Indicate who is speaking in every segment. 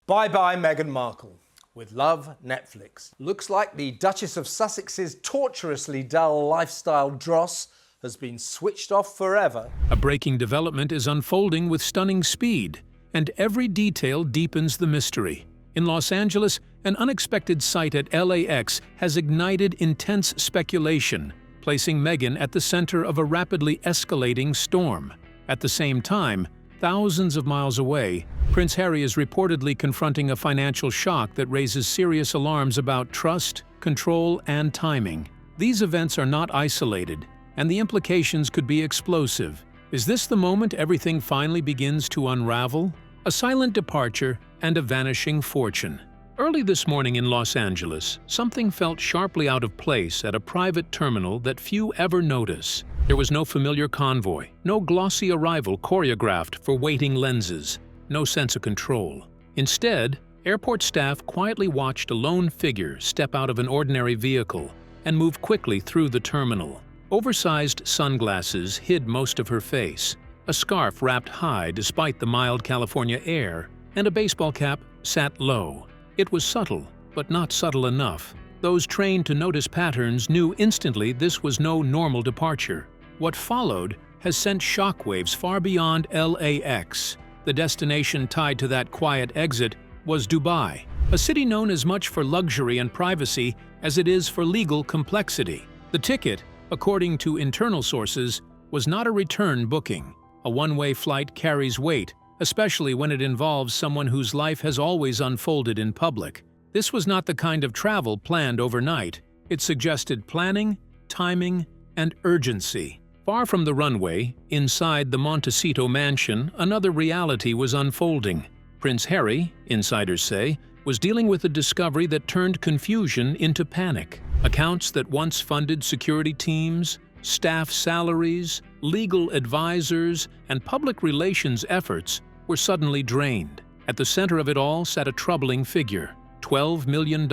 Speaker 1: Bye-bye Meghan Markle. With love, Netflix. Looks like the Duchess of Sussex's torturously dull lifestyle dross has been switched off forever.
Speaker 2: A breaking development is unfolding with stunning speed, and every detail deepens the mystery. In Los Angeles, an unexpected sight at LAX has ignited intense speculation, placing Meghan at the center of a rapidly escalating storm. At the same time, thousands of miles away, Prince Harry is reportedly confronting a financial shock that raises serious alarms about trust, control, and timing. These events are not isolated, and the implications could be explosive. Is this the moment everything finally begins to unravel? A silent departure and a vanishing fortune. Early this morning in Los Angeles, something felt sharply out of place at a private terminal that few ever notice. There was no familiar convoy, no glossy arrival choreographed for waiting lenses, no sense of control. Instead, airport staff quietly watched a lone figure step out of an ordinary vehicle and move quickly through the terminal. Oversized sunglasses hid most of her face, a scarf wrapped high despite the mild California air, and a baseball cap sat low. It was subtle, but not subtle enough. Those trained to notice patterns knew instantly this was no normal departure. What followed has sent shockwaves far beyond LAX. The destination tied to that quiet exit was Dubai, a city known as much for luxury and privacy as it is for legal complexity. The ticket, according to internal sources, was not a return booking. A one-way flight carries weight, especially when it involves someone whose life has always unfolded in public. This was not the kind of travel planned overnight. It suggested planning, timing, and urgency. Far from the runway, inside the Montecito mansion, another reality was unfolding. Prince Harry, insiders say, was dealing with a discovery that turned confusion into panic. Accounts that once funded security teams, staff salaries, legal advisors, and public relations efforts were suddenly drained. At the center of it all sat a troubling figure: $12 million.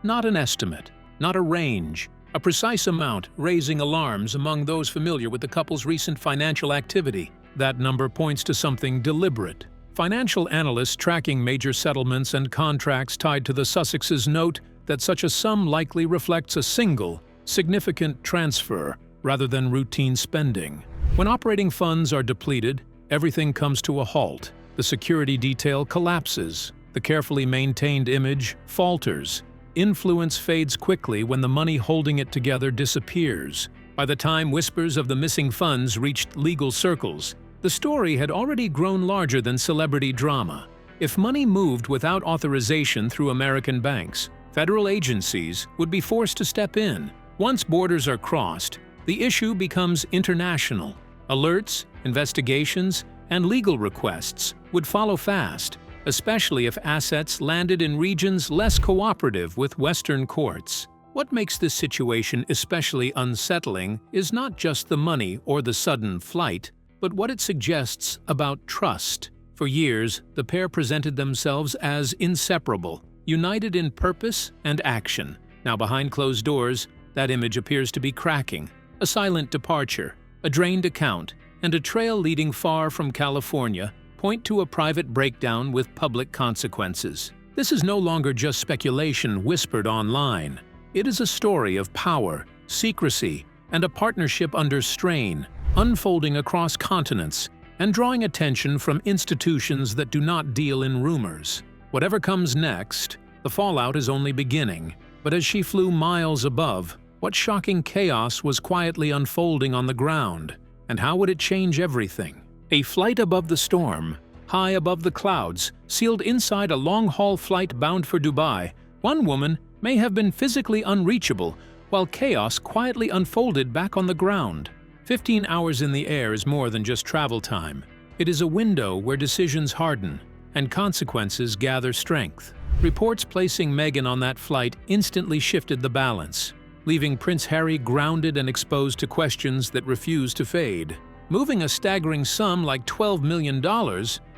Speaker 2: Not an estimate, not a range, a precise amount, raising alarms among those familiar with the couple's recent financial activity. That number points to something deliberate. Financial analysts tracking major settlements and contracts tied to the Sussexes note that such a sum likely reflects a single, significant transfer rather than routine spending. When operating funds are depleted, everything comes to a halt. The security detail collapses. The carefully maintained image falters. Influence fades quickly when the money holding it together disappears. By the time whispers of the missing funds reached legal circles, the story had already grown larger than celebrity drama. If money moved without authorization through American banks, federal agencies would be forced to step in. Once borders are crossed, the issue becomes international. Alerts, investigations, and legal requests would follow fast, especially if assets landed in regions less cooperative with Western courts. What makes this situation especially unsettling is not just the money or the sudden flight, but what it suggests about trust. For years, the pair presented themselves as inseparable, united in purpose and action. Now, behind closed doors, that image appears to be cracking. A silent departure, a drained account, and a trail leading far from California point to a private breakdown with public consequences. This is no longer just speculation whispered online. It is a story of power, secrecy, and a partnership under strain, unfolding across continents and drawing attention from institutions that do not deal in rumors. Whatever comes next, the fallout is only beginning. But as she flew miles above, what shocking chaos was quietly unfolding on the ground, and how would it change everything? A flight above the storm, high above the clouds, sealed inside a long-haul flight bound for Dubai, one woman may have been physically unreachable, while chaos quietly unfolded back on the ground. 15 hours in the air is more than just travel time. It is a window where decisions harden and consequences gather strength. Reports placing Meghan on that flight instantly shifted the balance, leaving Prince Harry grounded and exposed to questions that refuse to fade. Moving a staggering sum like $12 million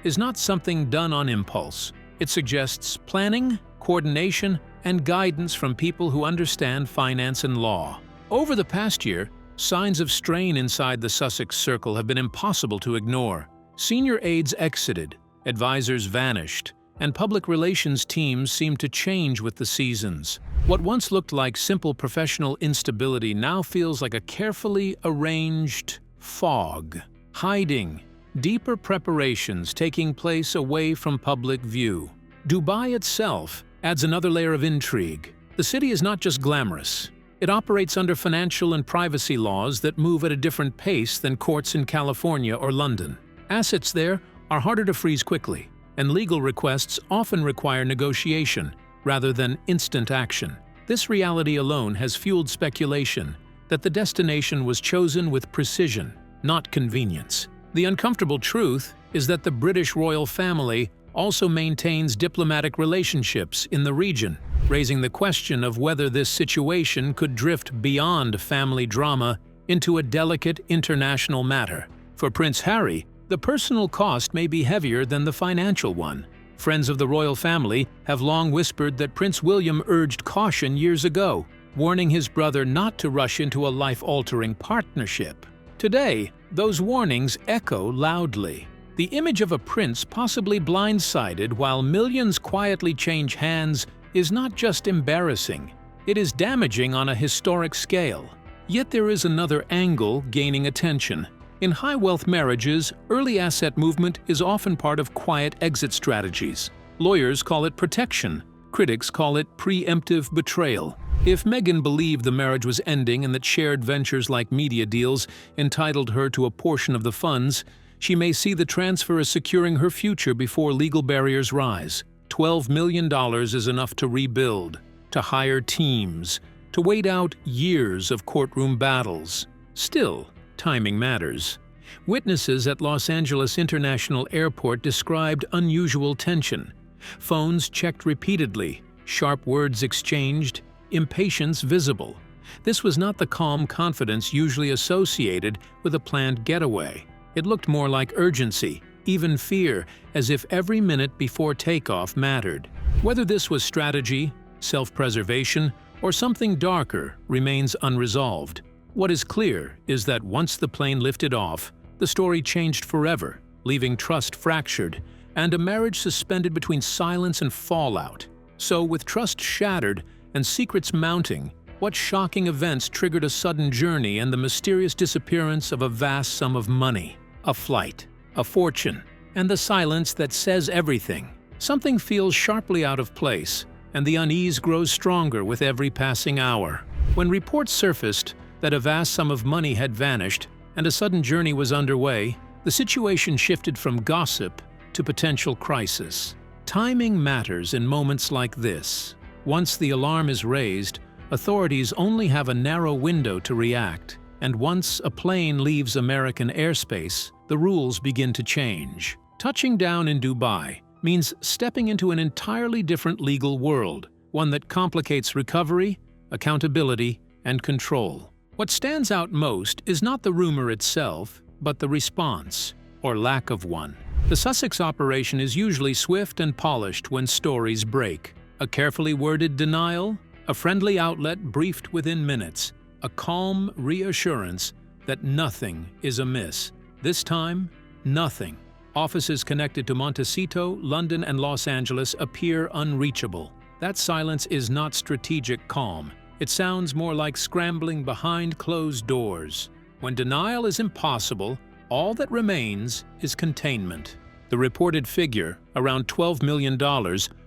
Speaker 2: is not something done on impulse. It suggests planning, coordination, and guidance from people who understand finance and law. Over the past year, signs of strain inside the Sussex circle have been impossible to ignore. Senior aides exited, advisors vanished, and public relations teams seem to change with the seasons. What once looked like simple professional instability now feels like a carefully arranged fog, hiding deeper preparations taking place away from public view. Dubai itself adds another layer of intrigue. The city is not just glamorous. It operates under financial and privacy laws that move at a different pace than courts in California or London. Assets there are harder to freeze quickly, and legal requests often require negotiation rather than instant action. This reality alone has fueled speculation that the destination was chosen with precision, not convenience. The uncomfortable truth is that the British royal family also maintains diplomatic relationships in the region, raising the question of whether this situation could drift beyond family drama into a delicate international matter. For Prince Harry, the personal cost may be heavier than the financial one. Friends of the royal family have long whispered that Prince William urged caution years ago, warning his brother not to rush into a life-altering partnership. Today, those warnings echo loudly. The image of a prince possibly blindsided while millions quietly change hands is not just embarrassing, it is damaging on a historic scale. Yet there is another angle gaining attention. In high-wealth marriages, early asset movement is often part of quiet exit strategies. Lawyers call it protection. Critics call it preemptive betrayal. If Meghan believed the marriage was ending and that shared ventures like media deals entitled her to a portion of the funds, she may see the transfer as securing her future before legal barriers rise. $12 million is enough to rebuild, to hire teams, to wait out years of courtroom battles. Still, timing matters. Witnesses at Los Angeles International Airport described unusual tension. Phones checked repeatedly, sharp words exchanged, impatience visible. This was not the calm confidence usually associated with a planned getaway. It looked more like urgency, even fear, as if every minute before takeoff mattered. Whether this was strategy, self-preservation, or something darker remains unresolved. What is clear is that once the plane lifted off, the story changed forever, leaving trust fractured and a marriage suspended between silence and fallout. So, with trust shattered and secrets mounting, what shocking events triggered a sudden journey and the mysterious disappearance of a vast sum of money? A flight, a fortune, and the silence that says everything. Something feels sharply out of place, and the unease grows stronger with every passing hour. When reports surfaced that a vast sum of money had vanished and a sudden journey was underway, the situation shifted from gossip to potential crisis. Timing matters in moments like this. Once the alarm is raised, authorities only have a narrow window to react, and once a plane leaves American airspace, the rules begin to change. Touching down in Dubai means stepping into an entirely different legal world, one that complicates recovery, accountability, and control. What stands out most is not the rumor itself, but the response, or lack of one. The Sussex operation is usually swift and polished when stories break. A carefully worded denial, a friendly outlet briefed within minutes, a calm reassurance that nothing is amiss. This time, nothing. Offices connected to Montecito, London, and Los Angeles appear unreachable. That silence is not strategic calm. It sounds more like scrambling behind closed doors. When denial is impossible, all that remains is containment. The reported figure, around $12 million,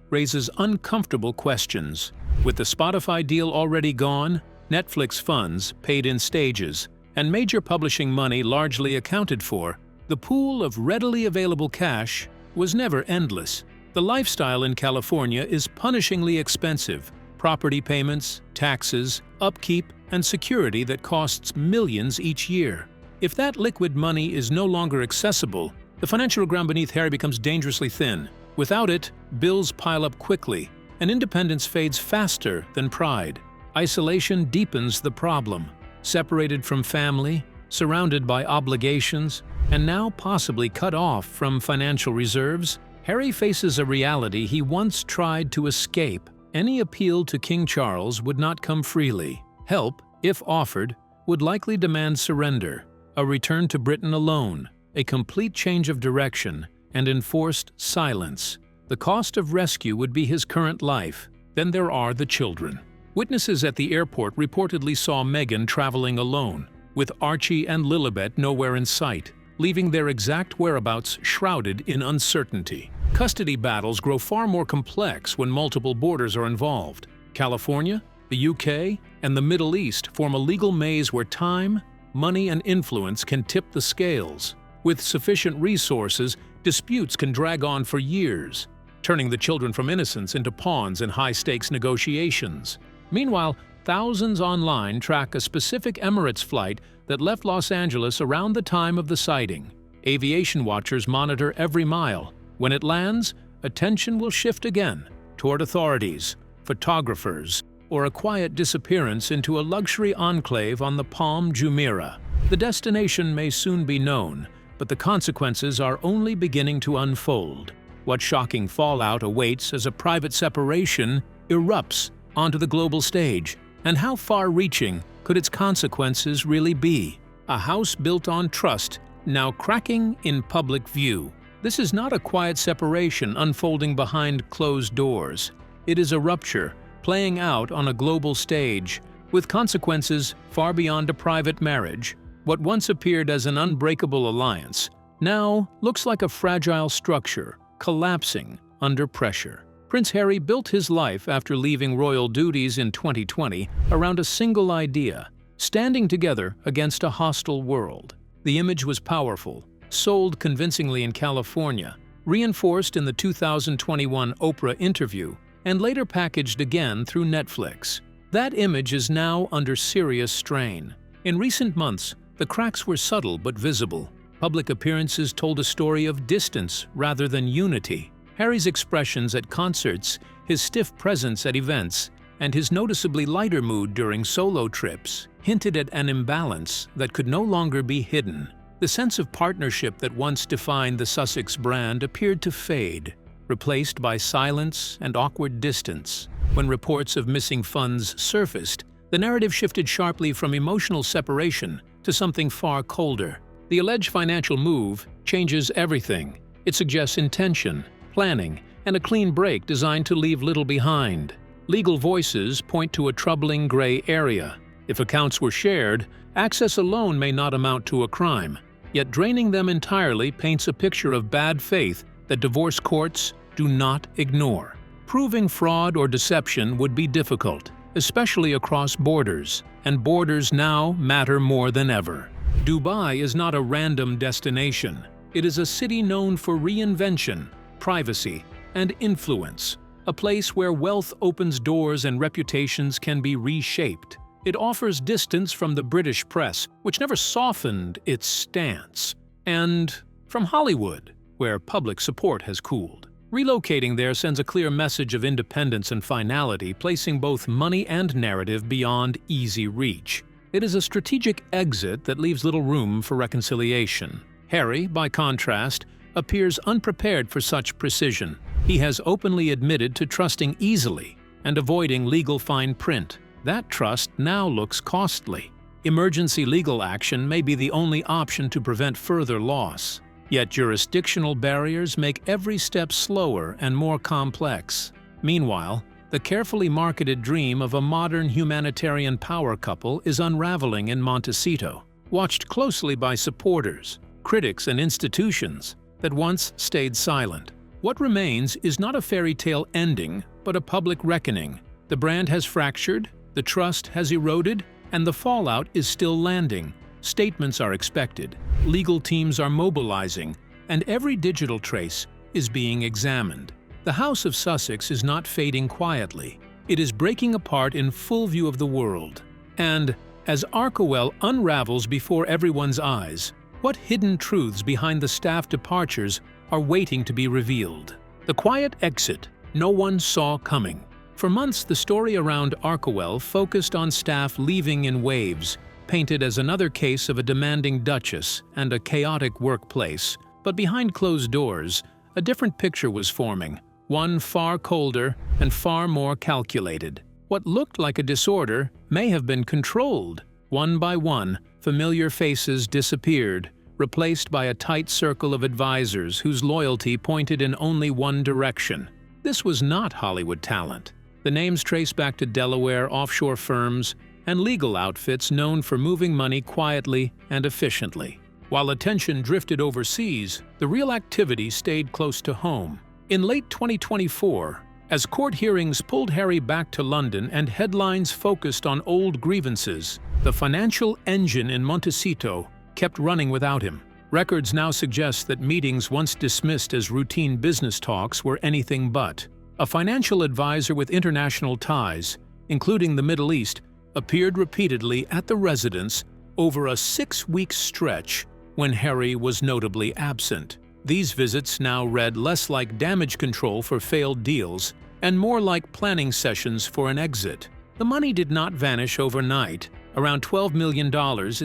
Speaker 2: raises uncomfortable questions. With the Spotify deal already gone, Netflix funds paid in stages, and major publishing money largely accounted for, the pool of readily available cash was never endless. The lifestyle in California is punishingly expensive. Property payments, taxes, upkeep, and security that costs millions each year. If that liquid money is no longer accessible, the financial ground beneath Harry becomes dangerously thin. Without it, bills pile up quickly, and independence fades faster than pride. Isolation deepens the problem. Separated from family, surrounded by obligations, and now possibly cut off from financial reserves, Harry faces a reality he once tried to escape. Any appeal to King Charles would not come freely. Help, if offered, would likely demand surrender, a return to Britain alone, a complete change of direction, and enforced silence. The cost of rescue would be his current life. Then there are the children. Witnesses at the airport reportedly saw Meghan traveling alone, with Archie and Lilibet nowhere in sight, leaving their exact whereabouts shrouded in uncertainty. Custody battles grow far more complex when multiple borders are involved. California, the UK, and the Middle East form a legal maze where time, money, and influence can tip the scales. With sufficient resources, disputes can drag on for years, turning the children from innocence into pawns in high-stakes negotiations. Meanwhile, thousands online track a specific Emirates flight that left Los Angeles around the time of the sighting. Aviation watchers monitor every mile. When it lands, attention will shift again toward authorities, photographers, or a quiet disappearance into a luxury enclave on the Palm Jumeirah. The destination may soon be known, but the consequences are only beginning to unfold. What shocking fallout awaits as a private separation erupts onto the global stage? And how far-reaching could its consequences really be? A house built on trust, now cracking in public view. This is not a quiet separation unfolding behind closed doors. It is a rupture playing out on a global stage, with consequences far beyond a private marriage. What once appeared as an unbreakable alliance now looks like a fragile structure, collapsing under pressure. Prince Harry built his life after leaving royal duties in 2020 around a single idea: standing together against a hostile world. The image was powerful, sold convincingly in California, reinforced in the 2021 Oprah interview, and later packaged again through Netflix. That image is now under serious strain. In recent months, the cracks were subtle but visible. Public appearances told a story of distance rather than unity. Harry's expressions at concerts, his stiff presence at events, and his noticeably lighter mood during solo trips hinted at an imbalance that could no longer be hidden. The sense of partnership that once defined the Sussex brand appeared to fade, replaced by silence and awkward distance. When reports of missing funds surfaced, the narrative shifted sharply from emotional separation to something far colder. The alleged financial move changes everything. It suggests intention, planning, and a clean break designed to leave little behind. Legal voices point to a troubling gray area. If accounts were shared, access alone may not amount to a crime, yet draining them entirely paints a picture of bad faith that divorce courts do not ignore. Proving fraud or deception would be difficult, especially across borders, and borders now matter more than ever. Dubai is not a random destination. It is a city known for reinvention, privacy, and influence, a place where wealth opens doors and reputations can be reshaped. It offers distance from the British press, which never softened its stance, and from Hollywood, where public support has cooled. Relocating there sends a clear message of independence and finality, placing both money and narrative beyond easy reach. It is a strategic exit that leaves little room for reconciliation. Harry, by contrast, appears unprepared for such precision. He has openly admitted to trusting easily and avoiding legal fine print. That trust now looks costly. Emergency legal action may be the only option to prevent further loss. Yet jurisdictional barriers make every step slower and more complex. Meanwhile, the carefully marketed dream of a modern humanitarian power couple is unraveling in Montecito, watched closely by supporters, critics, and institutions that once stayed silent. What remains is not a fairy tale ending, but a public reckoning. The brand has fractured, the trust has eroded, and the fallout is still landing. Statements are expected, legal teams are mobilizing, and every digital trace is being examined. The House of Sussex is not fading quietly. It is breaking apart in full view of the world. And as Arkowell unravels before everyone's eyes, what hidden truths behind the staff departures are waiting to be revealed? The quiet exit no one saw coming. For months, the story around Arkowell focused on staff leaving in waves, painted as another case of a demanding duchess and a chaotic workplace. But behind closed doors, a different picture was forming, one far colder and far more calculated. What looked like a disorder may have been controlled. One by one, familiar faces disappeared, replaced by a tight circle of advisors whose loyalty pointed in only one direction. This was not Hollywood talent. The names trace back to Delaware offshore firms and legal outfits known for moving money quietly and efficiently. While attention drifted overseas, the real activity stayed close to home. In late 2024, as court hearings pulled Harry back to London and headlines focused on old grievances, the financial engine in Montecito kept running without him. Records now suggest that meetings once dismissed as routine business talks were anything but. A financial advisor with international ties, including the Middle East, appeared repeatedly at the residence over a 6-week stretch when Harry was notably absent. These visits now read less like damage control for failed deals and more like planning sessions for an exit. The money did not vanish overnight. Around $12 million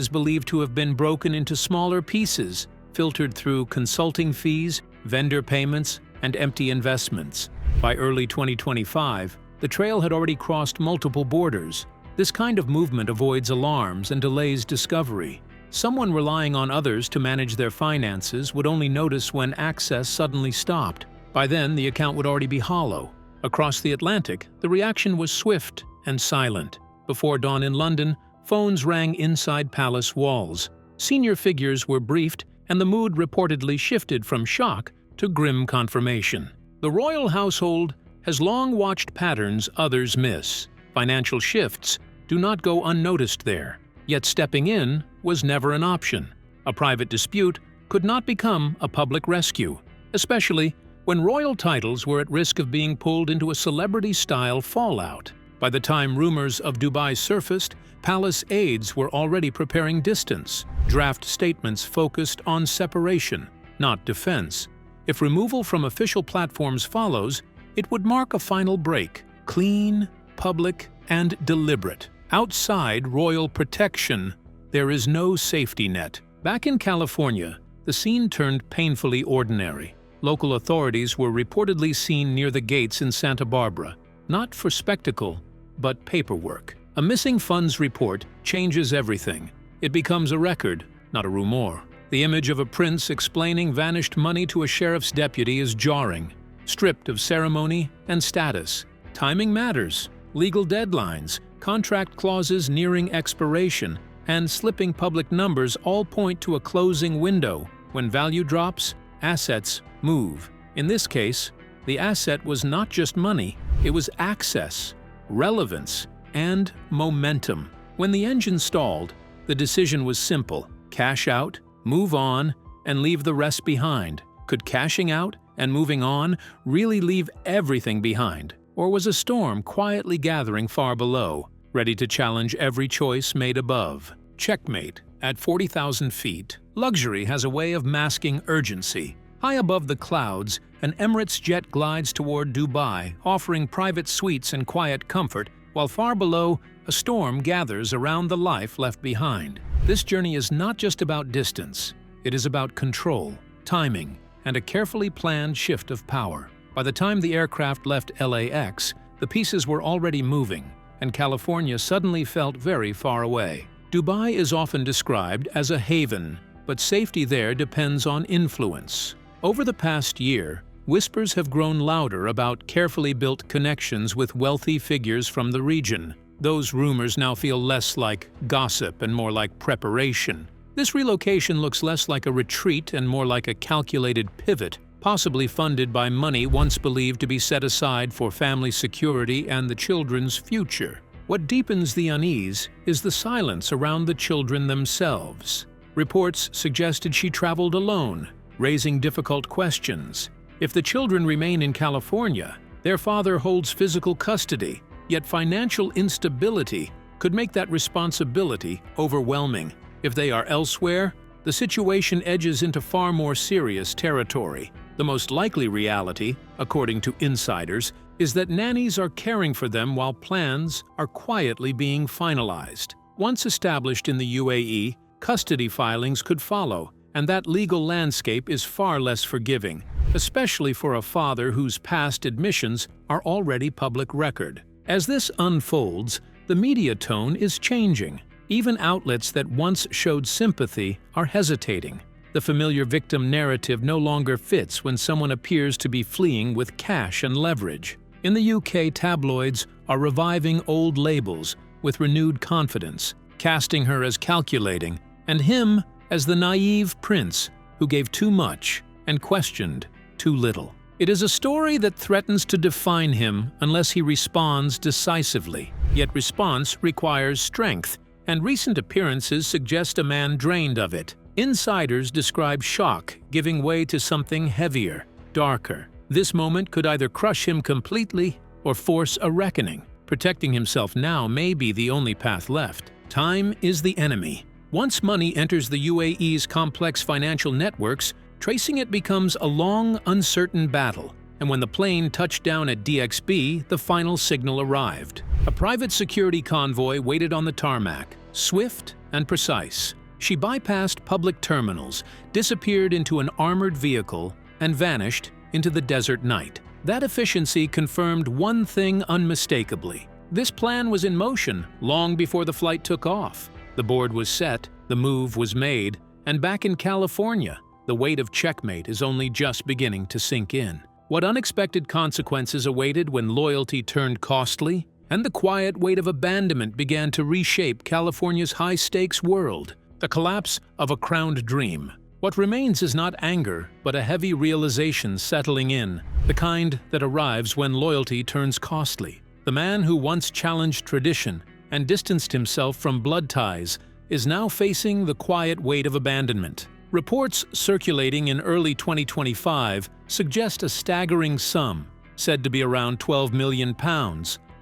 Speaker 2: is believed to have been broken into smaller pieces, filtered through consulting fees, vendor payments, and empty investments. By early 2025, the trail had already crossed multiple borders. This kind of movement avoids alarms and delays discovery. Someone relying on others to manage their finances would only notice when access suddenly stopped. By then, the account would already be hollow. Across the Atlantic, the reaction was swift and silent. Before dawn in London, phones rang inside palace walls. Senior figures were briefed, and the mood reportedly shifted from shock to grim confirmation. The royal household has long watched patterns others miss. Financial shifts do not go unnoticed there. Yet stepping in was never an option. A private dispute could not become a public rescue, especially when royal titles were at risk of being pulled into a celebrity-style fallout. By the time rumors of Dubai surfaced, palace aides were already preparing distance. Draft statements focused on separation, not defense. If removal from official platforms follows, it would mark a final break, clean, public, and deliberate. Outside royal protection, there is no safety net. Back in California, the scene turned painfully ordinary. Local authorities were reportedly seen near the gates in Santa Barbara, not for spectacle, but paperwork. A missing funds report changes everything. It becomes a record, not a rumor. The image of a prince explaining vanished money to a sheriff's deputy is jarring. Stripped of ceremony and status. Timing matters. Legal deadlines, contract clauses nearing expiration, and slipping public numbers all point to a closing window. When value drops, assets move. In this case, the asset was not just money, it was access, relevance, and momentum. When the engine stalled, the decision was simple: cash out, move on, and leave the rest behind. Could cashing out and moving on really leave everything behind? Or was a storm quietly gathering far below, ready to challenge every choice made above? Checkmate. At 40,000 feet, luxury has a way of masking urgency. High above the clouds, an Emirates jet glides toward Dubai, offering private suites and quiet comfort, while far below, a storm gathers around the life left behind. This journey is not just about distance. It is about control, timing, and a carefully planned shift of power. By the time the aircraft left LAX, the pieces were already moving, and California suddenly felt very far away. Dubai is often described as a haven, but safety there depends on influence. Over the past year, whispers have grown louder about carefully built connections with wealthy figures from the region. Those rumors now feel less like gossip and more like preparation. This relocation looks less like a retreat and more like a calculated pivot, possibly funded by money once believed to be set aside for family security and the children's future. What deepens the unease is the silence around the children themselves. Reports suggested she traveled alone, raising difficult questions. If the children remain in California, their father holds physical custody, yet financial instability could make that responsibility overwhelming. If they are elsewhere, the situation edges into far more serious territory. The most likely reality, according to insiders, is that nannies are caring for them while plans are quietly being finalized. Once established in the UAE, custody filings could follow, and that legal landscape is far less forgiving, especially for a father whose past admissions are already public record. As this unfolds, the media tone is changing. Even outlets that once showed sympathy are hesitating. The The familiar victim narrative no longer fits when someone appears to be fleeing with cash and leverage. In the UK, tabloids are reviving old labels with renewed confidence, casting her as calculating and him as the naive prince who gave too much and questioned too little. It is a story that threatens to define him unless he responds decisively. Yet response requires strength, and recent appearances suggest a man drained of it. Insiders describe shock giving way to something heavier, darker. This moment could either crush him completely or force a reckoning. Protecting himself now may be the only path left. Time is the enemy. Once money enters the UAE's complex financial networks, tracing it becomes a long, uncertain battle. And when the plane touched down at DXB, the final signal arrived. A private security convoy waited on the tarmac, swift and precise. She bypassed public terminals, disappeared into an armored vehicle, and vanished into the desert night. That efficiency confirmed one thing unmistakably. This plan was in motion long before the flight took off. The board was set, the move was made, and back in California, the weight of checkmate is only just beginning to sink in. What unexpected consequences awaited when loyalty turned costly, and the quiet weight of abandonment began to reshape California's high-stakes world? The collapse of a crowned dream. What remains is not anger, but a heavy realization settling in, the kind that arrives when loyalty turns costly. The man who once challenged tradition and distanced himself from blood ties is now facing the quiet weight of abandonment. Reports circulating in early 2025 suggest a staggering sum, said to be around £12 million,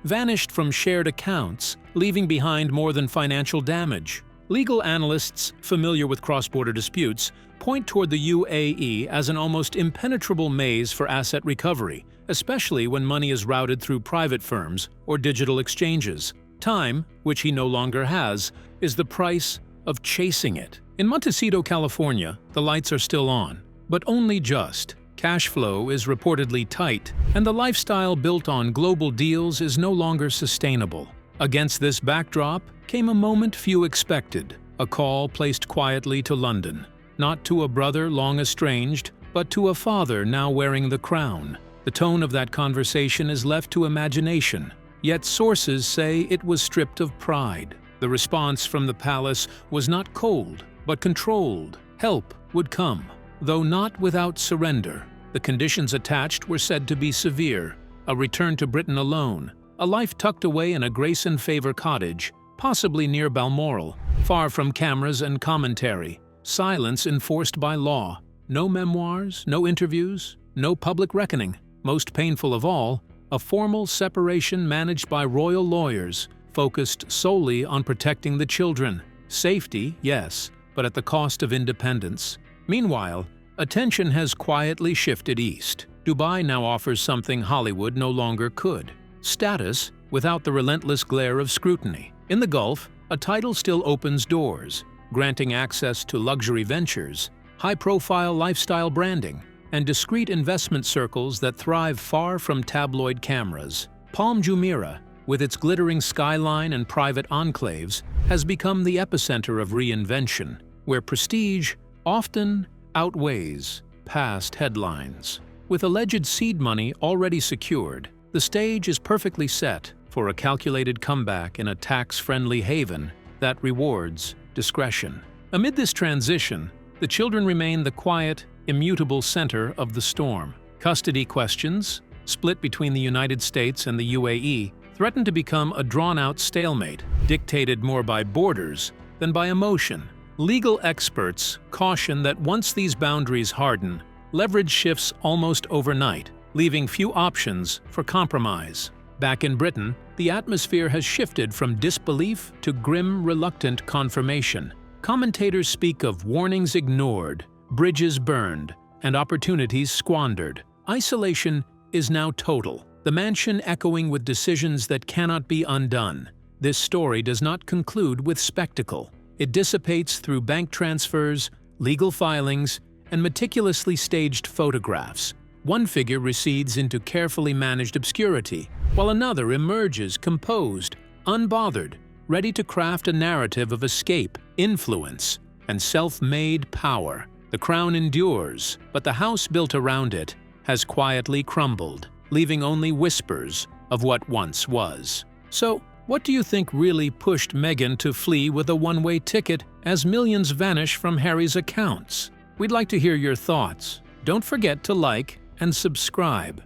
Speaker 2: vanished from shared accounts, leaving behind more than financial damage. Legal analysts familiar with cross-border disputes point toward the UAE as an almost impenetrable maze for asset recovery, especially when money is routed through private firms or digital exchanges. Time, which he no longer has, is the price of chasing it. In Montecito, California, the lights are still on, but only just. Cash flow is reportedly tight, and the lifestyle built on global deals is no longer sustainable. Against this backdrop came a moment few expected, a call placed quietly to London. Not to a brother long estranged, but to a father now wearing the crown. The tone of that conversation is left to imagination, yet sources say it was stripped of pride. The response from the palace was not cold, but controlled. Help would come, though not without surrender. The conditions attached were said to be severe: a return to Britain alone, a life tucked away in a grace and favor cottage, possibly near Balmoral, far from cameras and commentary, silence enforced by law, no memoirs, no interviews, no public reckoning. Most painful of all, a formal separation managed by royal lawyers, focused solely on protecting the children. Safety, yes, but at the cost of independence. Meanwhile, attention has quietly shifted east. Dubai now offers something Hollywood no longer could: status without the relentless glare of scrutiny. In the Gulf, a title still opens doors, granting access to luxury ventures, high-profile lifestyle branding, and discreet investment circles that thrive far from tabloid cameras. Palm Jumeirah, with its glittering skyline and private enclaves, has become the epicenter of reinvention, where prestige often outweighs past headlines. With alleged seed money already secured, the stage is perfectly set for a calculated comeback in a tax-friendly haven that rewards discretion. Amid this transition, the children remain the quiet, immutable center of the storm. Custody questions, split between the United States and the UAE, threaten to become a drawn-out stalemate, dictated more by borders than by emotion. Legal experts caution that once these boundaries harden, leverage shifts almost overnight, leaving few options for compromise. Back in Britain, the atmosphere has shifted from disbelief to grim, reluctant confirmation. Commentators speak of warnings ignored, bridges burned, and opportunities squandered. Isolation is now total, the mansion echoing with decisions that cannot be undone. This story does not conclude with spectacle. It dissipates through bank transfers, legal filings, and meticulously staged photographs. One figure recedes into carefully managed obscurity, while another emerges composed, unbothered, ready to craft a narrative of escape, influence, and self-made power. The crown endures, but the house built around it has quietly crumbled, leaving only whispers of what once was. So, what do you think really pushed Meghan to flee with a one-way ticket as millions vanish from Harry's accounts? We'd like to hear your thoughts. Don't forget to like and subscribe.